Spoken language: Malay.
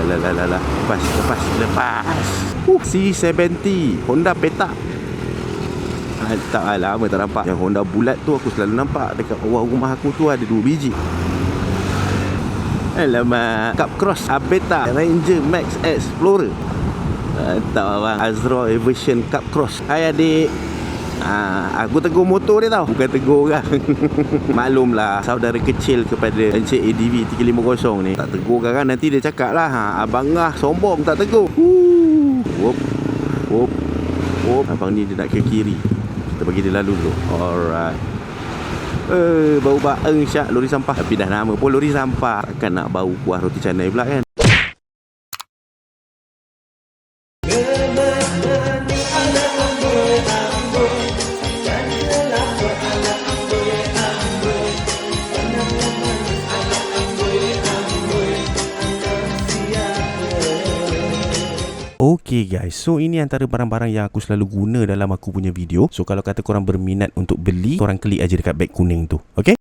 Lah. Lepas. C70 Honda Peta. Tak lama tak nampak. Yang Honda bulat tu aku selalu nampak dekat bawah rumah aku tu ada 2 biji. Alamak, Cup Cross Abeta Ranger Max Explorer. Tak abang, Azra Evolution Cup Cross. Hai adik. Aku tegur motor dia tau, bukan tegur orang. Maklumlah, saudara kecil kepada Encik ADV 350 ni. Tak tegur kan, nanti dia cakap lah, Abang Ngah sombong tak tegur. Wop. Abang ni dia nak ke kiri, kita bagi dia lalu dulu. Alright. Bau baeng syak lori sampah. Tapi dah nama pun lori sampah, takkan nak bau kuah roti canai pula kan. Okay guys, so ini antara barang-barang yang aku selalu guna dalam aku punya video. So kalau kata korang berminat untuk beli, korang klik aja dekat beg kuning tu. Okay?